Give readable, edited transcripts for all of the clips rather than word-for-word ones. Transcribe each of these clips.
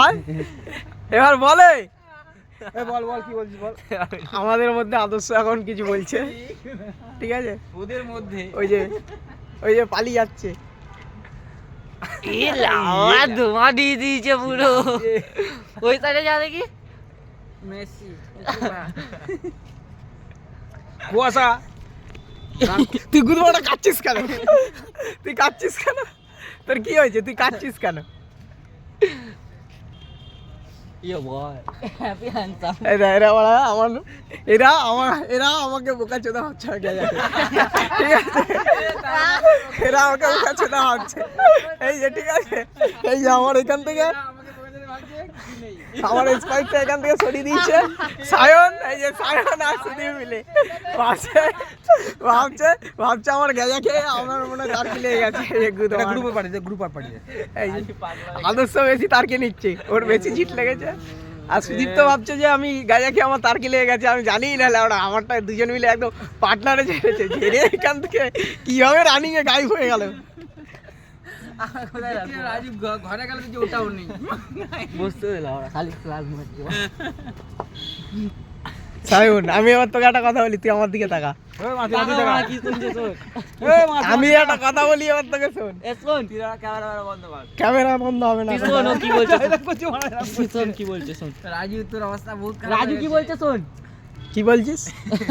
আর এবার বলে বল বল কি বলছিস বল। আমাদের মধ্যে আদর্শ এখন কিছু বলছে, ঠিক আছে? ওদের মধ্যে ওই যে পালিয়ে যাচ্ছে। ধোঁয়া দিয়ে দিয়েছে পুরো। ওই সাইডে যা দেখি মেসি কুয়াশা। তুই গুদমাটা কাচ্ছিস কেন? তুই কাচ্ছিস কেন? তোর কি হয়েছে? তুই কাচ্ছিস কেন? Happy handsome. এরা আমাকে বোকাচোদা ভাবছে, ঠিক আছে? এরা আমাকে বোকাচোদা ভাবছে। এই যে ঠিক আছে, এই যে আমার এখান থেকে আমার স্পাইকটা এখান থেকে সরিয়ে দিয়েছে সায়ন। এই যে সায়ন আর সুদীপ মিলে ভাবছে আমার গেজা খেয়ে আমার মনে তারকে লেগে গেছে। গ্রুপে পাঠিয়ে এই আদর্শ বেশি তারকে নিচ্ছে, ওর বেশি জিট লেগেছে। আর সুদীপ তো ভাবছে যে আমি গাঁজা খেয়ে আমার তারকে লেগে গেছে। আমি জানিই না ওরা আমারটা দুজন মিলে একদম পার্টনারে ছেড়েছে। ঝেড়ে এখান থেকে কিভাবে রানিং এ গায়েব হয়ে গেল। রাজীব ঘরে গেল যে ওটাও নেই, বুঝতে দিলাম খালি ক্লাস মারছি। সায়ন আমি এবার তোকে একটা কথা বলি, তুই আমার দিকে তাকা। কি শুনছে তোর? আমি একটা কথা বলি, এবার তোকে শোন। শোন ক্যামেরা বন্ধ হবে না। শোন ও কি বলছে, শোন কি বলছে শোন। রাজীব তোর অবস্থা বহুত খারাপ। রাজু কি বলছে শোন। কি বলছিস?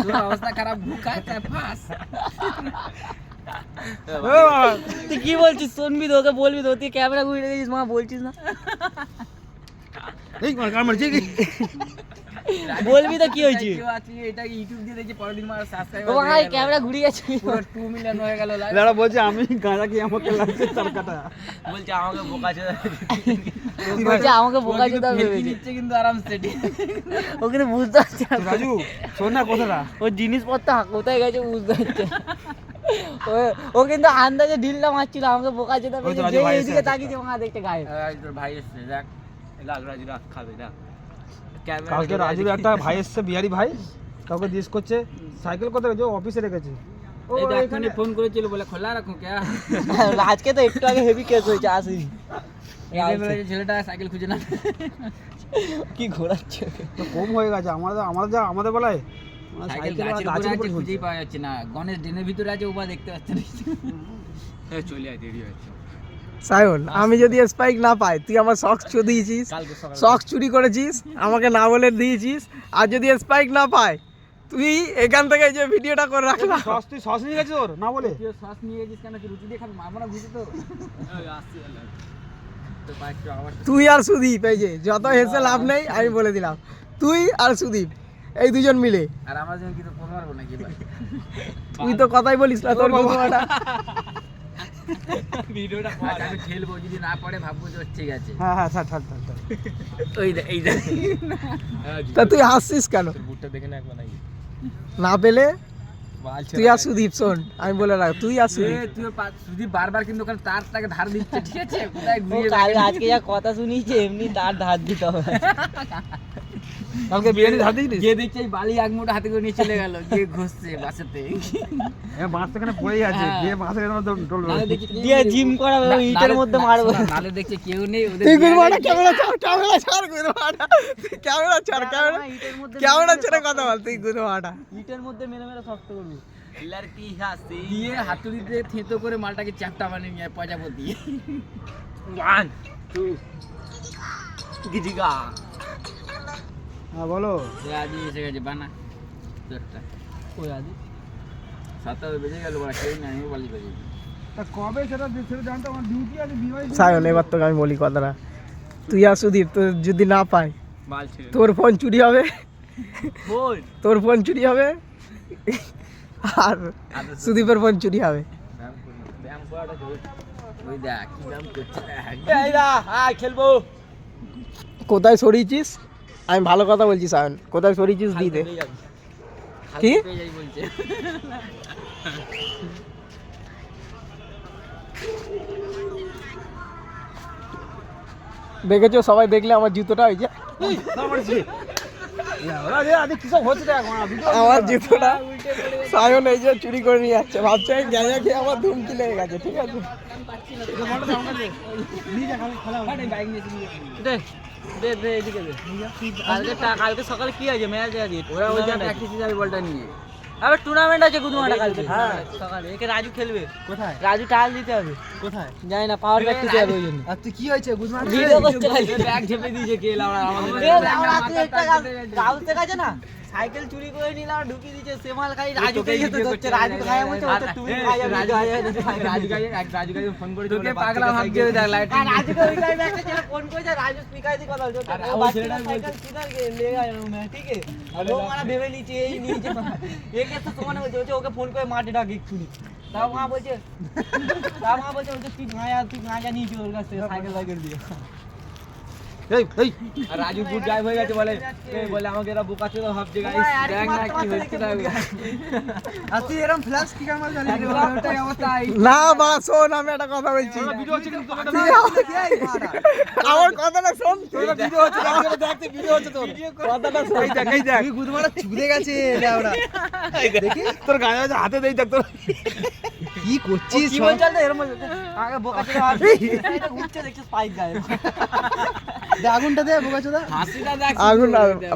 তোর অবস্থা খারাপ, ভুকায় তাই ফাঁস। তুই কি বলছিস? শুনবি তো, ওকে বলবি তো, তুই ক্যামেরা ঘুরে দিয়েছিস মা, বলছিস না? বলবি তো কি হয়েছে? এটা ইউটিউব দিয়ে দেখি পরের দিন আমার ও সাবস্ক্রাইবার ভাই ক্যামেরা ঘুরে গেছে। পুরো 2 মিলিয়ন হয়ে গেল লাইক। দাঁড়া বলছে আমি গাঁজা খেয়ে আমাকে লাগছে তারকাটা। বলছে আমাকে বোকাচোদা বলছে আমাকে বোকাচোদা ভেবেছে। নিচ্ছে কিন্তু আরাম সেটি। ও কিন্তু বুঝতে পারছে না। রাজু শোন না কথাটা। ও জিনিসপত্র কোথায় গেছে বুঝতে পারছে না। ও কিন্তু আন্দাজে ঢিলটা মারছিল, আমাকে বোকাচোদা ভেবেছে। যে এইদিকে তাকিয়েছে মা দেখতে গায়ে। তোর ভাই এসছে, দেখ লাল রাজু রাখ খাবে না। কালকে রাজুর একটা ভাই এসছে, বিহারি ভাই, কাউকে জিজ্ঞেস করছে সাইকেল কোথায় রেখেছে, অফিসে রেখেছে। ও এই এখানে ফোন করেছিল, বলে খোলা রাখো কে? আজকে তো একটু আগে হেভি কেস হয়েছে, আসি ছেলেটা সাইকেল খুঁজে না কি ঘোরাচ্ছে। তো কম হয়ে গেছে আমাদের বেলায় সাইকেল গাছের উপরে আছে, খুঁজেই পাওয়া যাচ্ছে না। গণেশ ড্রেনের ভিতরে আছে, ওবা দেখতে পাচ্ছে না। চলে আয়, দেরি হচ্ছে। সায়ন আমি যদি স্পাইক না পাই, তুই আমার সক্স চুরি দিয়েছিস, সক্স চুরি করেছিস, আমাকে না বলে দিয়েছিস। আর যদি স্পাইক না পাই, তুই এখান থেকে যে ভিডিওটা করে রাখলাম। তুই সস নিয়ে গেছিস ওর না বলে? তুই সস নিয়ে গেছিস কেন? কি রুটি দিয়ে খাবি? মারবো না বুঝি তো। তুই আর সুদীপ, এই যে যত হেসে লাভ নেই, আমি বলে দিলাম, তুই আর সুদীপ এই দুজন মিলে। আর আমার জন্য কি তো ফোন মারবো নাকি ভাই? তুই তো কথাই বলিস না, তোর বন্ধুটা ভিডিওটা আমি ঠেলবো, যদি না পড়ে ভাববো যে ঠিক আছে। হ্যাঁ ছাড়। এই দেখ তা তুই হাসছিস কেন? বুটটা দেখে না একবার নাকি না পেলে তুই আর সুদীপ, শোন আমি বলে রাখ, তুই আর সুদীপ। তুই সুদীপ বারবার কিন্তু ওখানে তারটাকে ধার দিচ্ছে, ঠিক আছে? কোথায় ও ঘুরিয়ে কাল আজকে যা কথা শুনিয়েছে, এমনি তার ধার দিতে হবে। কালকে বিরিয়ানি ধার দিয়েছিস? গিয়ে দেখছি এই বালি এক মুঠো হাতে করে নিয়ে চলে গেল, গিয়ে ঘষছে বাসাতে। বাস এখানে পড়েই আছে, গিয়ে বাসের নালে দেখছি দিয়ে জিম করাবে, ওই ইটের মধ্যে মারবে। নালে দেখছি কেউ নেই, ওদের তুই গুরবাটা ক্যামেরা ছাড় গুরবাটা, ক্যামেরা ছাড়, ক্যামেরা ছেড়ে কথা বল। তুই গুরবাটা ইটের মধ্যে মেরে মেরে শক্ত করবি। লড়কি হাসি দিয়ে হাতুড়ি দিয়ে থেঁতো করে মালটাকে চ্যাপটা বানিয়ে নিয়ে পয়জাবো দিয়ে 1 2 গিজিগা। হ্যাঁ বলো। আদি এসে গেছে বানা একটা। ওই আদি 7 বেজে গেল, বড় কেউ নাই, আমি বলি বেজে। তা কবে সেটা জানতো? আমার ডিউটি আছে, বিবাহ। সায়ন এবার তোকে আমি বলি কথাটা, তুই আর সুদীপ তোর যদি না পাই, মাল ছিল তোর ফোন চুরি হবে, ফোন তোর ফোন চুরি হবে, আর সুদীপের ফোন চুরি হবে। ব্যায়াম করাটা জরুরি। ওই দেখ কি ব্যায়াম করছে। এইরা আয় খেলবো। কোথায় সরিয়েছিস? আমি ভালো কথা বলছি সায়ন, কোথায় সরিয়েছিস দিতে। কি বলছে দেখেছো? সবাই দেখলে আমার জুতোটা, ওই যে আমার জুতোটা সায়ন এই যে চুরি করে নিয়ে যাচ্ছে, ভাবছে গাঁজা খেয়ে আমার ধুমকি লেগে গেছে, ঠিক আছে? দে দে দে এদিকে দে কালকে সকালে কি আছে ম্যাচ আছে ওরা ওই যে প্র্যাকটিসে যাবে বলটা নিয়ে। আবার টুর্নামেন্ট আছে গুদমাটা কালকে সকালে একে রাজু খেলবে কোথায় রাজু টাল দিতে হবে কোথায় জানি না পাওয়ার প্র্যাকটিস হবে ওই জন্য আর তুই কি হয়েছে বুঝমান ভিডিও করতে লাগছে ব্যাগ ঝেপে দিয়েছে কে লাউড়া আমাদের। গাউতে কাছে না সাইকেল চুরি করে নিলাম ঢুকিয়ে দিয়েছে সেমাল খাই রাজু কে যেতে হচ্ছে রাজু খায় বলছে ওটা তুমি খাই রাজু গায়ে ফোন করে তোকে পাগলা ভাবছে দেখ লাইট। রাজু কে ওই টাইমে একটা ছেলে ফোন করেছে রাজু স্পিকার দিয়ে কথা বলছে আর ও ওই বাচ্চাটা ছেলেটা সাইকেল কিনার গে ले आया हूं मैं ठीक है और वो मारा ভেবে নিচে এই নিচে একে তো তোমার বলছে ওকে ফোন করে মাঠে ডাক এক্ষুনি তাও মা বলছে তুই গাঁজা নিয়েছি ওর কাছ থেকে সাইকেল বাইকের দিয়ে এই এই আর রাজু গুড গায়েব হয়ে গেছে বলে বলে আমাকে এরা বোকা চোদা ভাবছে গাইস দেখ না কি হচ্ছে না। আর তুই এরকম ফ্ল্যাশ কি কামাল জানি ওটাই অবস্থা। না বা শোন, আমি একটা কথা বলছি, ভিডিও হচ্ছে কিন্তু তোর আমার কথাটা শোন, ভিডিও হচ্ছে দেখতে ভিডিও হচ্ছে তোর কথাটা শোন। এই দেখ তুই গুদমারা ছুঁড়ে গেছে লেওড়া দেখি তোর গায়ে আছে হাতে দেই দেখ তোর কি করছিস কি বলছ না এরকম আগে বোকা চোদা ভাবছে এটা ঘুরছে দেখছিস পাইক গায়ে দে আগুনটা দে বোকাচোদা হাসিটা দেখ আগুন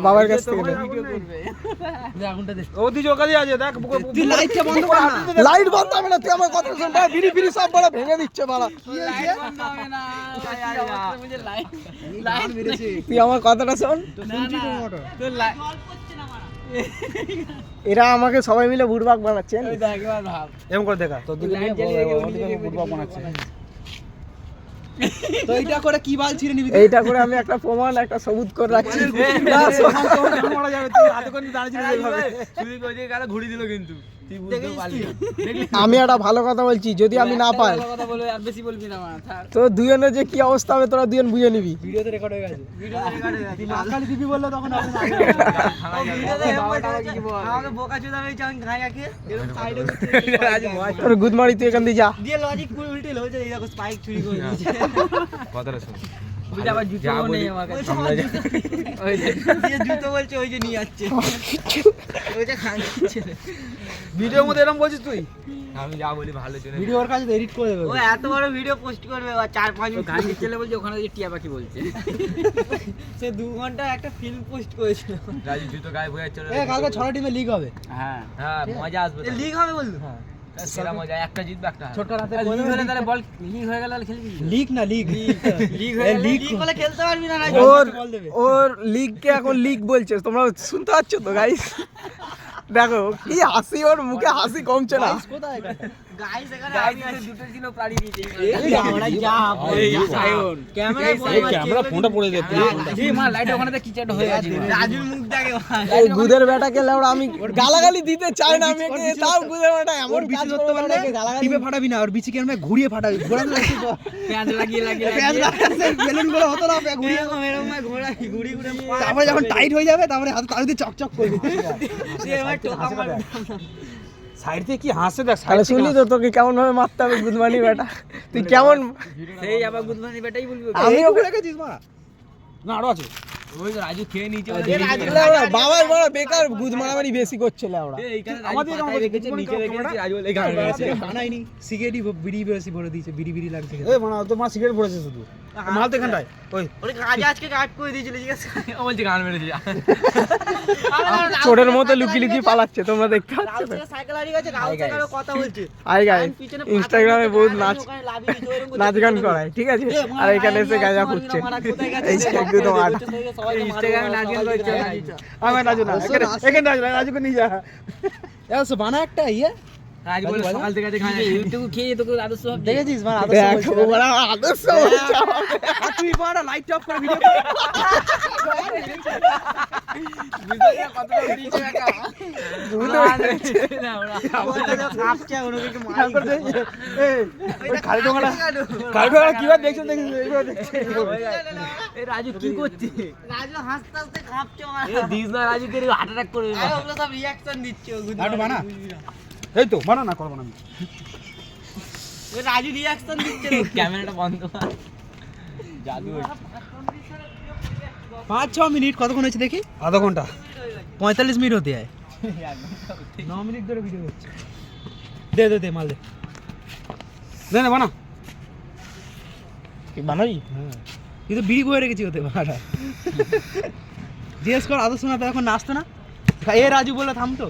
বাবার কাছ থেকে ভিডিও করবে। দে আগুনটা দে ও দিজ ওকালি আছে দেখ তুই লাইটটা বন্ধ কর না লাইট বন্ধ হবে না, তুই আমার কথা শোন, বিড়ি বিড়ি সব বড় ভেঙে দিচ্ছে বাড়া, লাইট বন্ধ হবে না। মুঝে লাইট লাইট মেরেছে তুই আমার কথাটা শোন। শুনছি তো মোটর তো লাইট এরা আমাকে সবাই মিলে বুড়বাক বানাচ্ছেন। ওই দেখ এবার ভাব এরকম করে দেখা তোর দিকে লাইট নিয়ে জ্বালিয়ে রেখে ওর দিকে ফুটবল বানাচ্ছে তো এইটা করে কি বাল ছিঁড়ে নিবি এইটা করে আমি একটা প্রমাণ, একটা সবুত করে রাখছি। না, শোন। মারা যাবে তুই হাতে করে দাঁড়িয়ে ছিঁড়ে যাবে তুই কই দিয়ে গেলে ঘুরি দিল কিন্তু তুই বুঝতে পারলি না। দেখলি আমি একটা ভালো কথা বলছি, যদি আমি না পাই ভালো কথা বলে আর বেশি বলবি না মা থাক। তো দুজনের যে কি অবস্থা হবে তোরা দুজন বুঝে নিবি। ভিডিওতে রেকর্ড হয়ে গেছে ভিডিও রেকর্ড হয়ে তুই গেছে। মাঝখানে দিবি বললে তখন আপনি আমাকে বোকা চোদা হয়েছে আমি গাঁজা খেয়ে এরকম সাইডে রাজু ভয় তোর গুদমারি তুই এখান দিয়ে যা। দিয়ে লজিক পুরো উল্টে হয়েছে এই দেখো স্পাইক চুরি করে নিয়েছে কথাটা শুন বুঝে আবার জুতো নেই আমার কাছে। ওই যে দিয়ে জুতো বলছে ওই যে নিয়ে যাচ্ছে ওই যে খাচ্ছে ভিডিওর মধ্যে এরকম বলছিস তুই আমি যা বলি ভালো জন্য ভিডিও ওর কাছে এডিট করে দেবে ও এত বড় ভিডিও পোস্ট করবে আর 4-5 গাড়ি চলে বলছে ওখানে যে টিয়া পাখি বলছে। সে 2 ঘন্টা একটা ফিল্ম পোস্ট করেছিল রাজু জুতো গায়ে বয়ে চলে এ কালকে 6টা টিমে লিগ হবে হ্যাঁ হ্যাঁ মজা আসবে তো। লিগ হবে বললো সেরা মজা, একটা জিতবে একটা ছোট্ট রাতে লিগ হলে তাহলে বল লিগ হয়ে গেল তাহলে খেলবি লিগ না লিগ লিগ হয়ে গেলে লিগ বলে খেলতে পারবি না ওর বল দেবে। ওর লিগকে এখন লিগ বলছে, তোমরা শুনতে পাচ্ছ তো গাইস? দেখো কি হাসি, ওর মুখে হাসি কমছে না। কোথায় গাইস এখানে গাইস দুটো ছিল প্রাণী দিয়েছে আমরা যা এই সায়ন ক্যামেরা ফোনটা পড়ে যেত এই মা লাইট ওখানে তো কিচেট হয়ে গেছে রাজুর মুখ দেখে এই গুদের বেটাকে লেওড়া আমি গালাগালি দিতে চাই না, আমি একে তাও গুদের বেটা এমন কাজ করতে পারলে গালাগালি টিপে ফাটাবি না, আর বিচি কেমন ঘুরিয়ে ফাটাবি ঘোরানো পেঁয়াজ লাগিয়ে লাগিয়ে বেলুন গুলো হতো না ঘুরিয়ে এরকম এরকম ঘোড়া ঘুরি ঘুরে তারপরে যখন টাইট হয়ে যাবে তারপরে হাতে তালু দিয়ে চকচক করবি সে এবার টোকা মারবে সাইড থেকে কি হাসে দেখ তাহলে শুনলি তো তোকে কেমন ভাবে মারতে হবে গুদমানি বেটা, তুই কেমন? সেই আবার গুদমানি বেটাই বলবি আমি ওকে রেখেছিস মা না আরো আছে ওই তো রাজু খেয়ে নিচে লেওড়া বাবার বড় বেকার গুদ মারামারি বেশি করছে লেওড়া। এইখানে আমাদের আমাদের আমাদের রেখেছে নিচে রেখেছে রাজু বলে গান মেরেছে বানাইনি সিগারেটই বিড়ি বেশি ভরে দিয়েছে বিড়ি বিড়ি লাগছে এই মানে তো মা সিগারেট ভরেছে শুধু মাল তো এখানটায় ওই ওরে কাজ আজকে কাট করে দিয়েছিল ঠিক আছে ও বলছে গান মেরেছে চোরের মতো লুকি লুকি পালাচ্ছে, তোমরা দেখতে পাচ্ছ তো? সাইকেল হারিয়ে গেছে রাহুল সাইকেলের কথা বলছে আই গাইস, ইনস্টাগ্রামে বহুত নাচ গান করায়, ঠিক আছে? আর এখানে এসে গাঁজা ফুটছে, এই একদম আর ইনস্টাগ্রামে নাচ গান করছে আমার রাজু না, এখানে রাজুকে নিয়ে যা। এসো বানা একটা ইয়ে রাজু বলে সকাল থেকে আছে খায় এইটুকু খেয়ে তোকে আদর্শ ভাব দেখেছিস মানে দেখ ও বড় আদর্শ হচ্ছে আমাকে। আর তুই বানা লাইট অফ করে ভিডিও কতটা দিয়েছে একা না ওরা কাপচা ওরকে কি মারি তারপর এই খালি টোঙাটা কিভাবে দেখছো দেখিস এইভাবে দেখছে এই রাজু কি করছে রাজু হাসতে হাসতে কাপচা এ দিস না রাজু কে হার্ট অ্যাটাক করে আরে ওগুলো সব রিঅ্যাকশন দিচ্ছে ওগুলো আরেকটু বানা। এই তো বানা না করবো না আমি ওই রাজু রিঅ্যাকশন দিচ্ছে ক্যামেরাটা বন্ধ কর জাদু 5-6 মিনিট কতক্ষণ হয়েছে দেখি আধা ঘন্টা 45 মিনিট হতে যায় 9 মিনিট ধরে ভিডিও হচ্ছে দে দে দে মাল দে দে না বানা বানাবি তুই তো বিড়ি বয়ে রেখেছি ওতে ভাড়া জিজ্ঞেস কর আদর্শ না তো এখন নাচতো না এ রাজু বলে থামতো